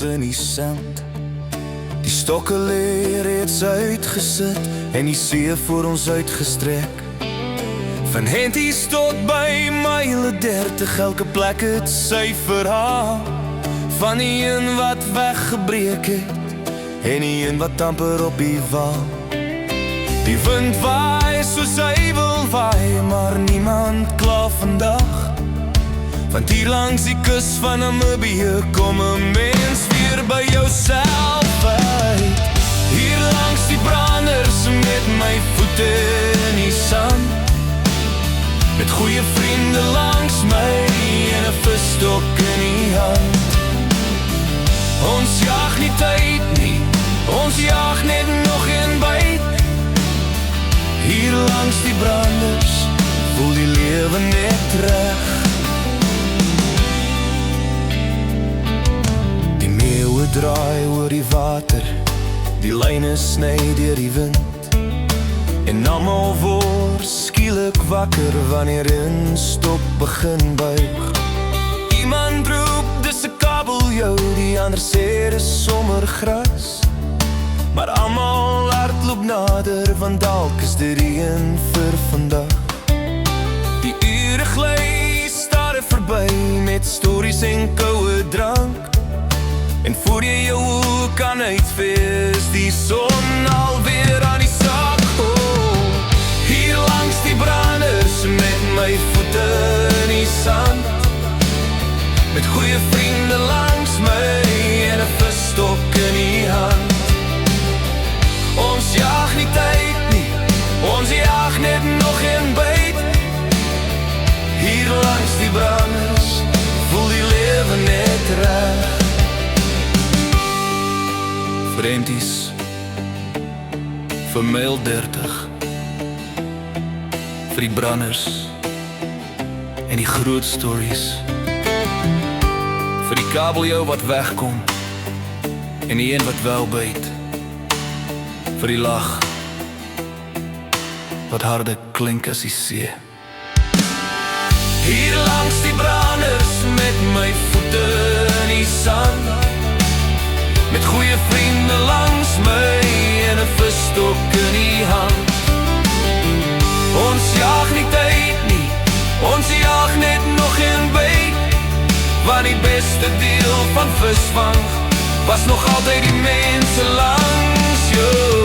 in die sand. Die stokke lê reeds uitgesit en die see voor ons uitgestrek. Van Henties tot by myle 30, elke plek het sy verhaal. Van die een wat weggebreek het en die een wat amper op die wal. Die wind waai soos hy wil waai, maar niemand kla vandag. Want hier langs die kus van Namibië kom 'n mens weer by jouself uit. Hier langs die branders met my voete in die sand, met goeie vriende langs my en 'n visstok in die hand. Ons jag nie tyd nie, ons jag net nog een byt. Hier langs die branders voel die lewe net reg. Die meeuwe draai oor die water, die lyne sny deur die wind. En almal word skielik wakker wanneer een stop begin buig. Iemand roep, dis 'n kabeljou, die ander sê dis sommer gras. Maar almal hardloop nader, want dalk is dit die een vir vandag. Die ure gly stadig verby met stories en koue drank. En voor jy jou oë kan uitvee, is die son alweer aan die sak. Hier langs die branders met my voete in die sand, met goeie vriende langs my en 'n visstok in die hand. Ons jag nie tyd nie, ons jag net nog een byt. Hier langs die branders voel die lewe net reg. Vir Henties, vir myl 30, vir die branders en die groot stories, vir die kabeljou wat wegkom en die een wat wel byt, vir die lag wat harde klink as die see. Hier langs die branders met my voete in die sand, met goeie vriende langs my en 'n visstok in die hand. Ons jag nie tyd nie, ons jag net nog een byt. Want die beste deel van visvang was nog altyd die mense langs jou.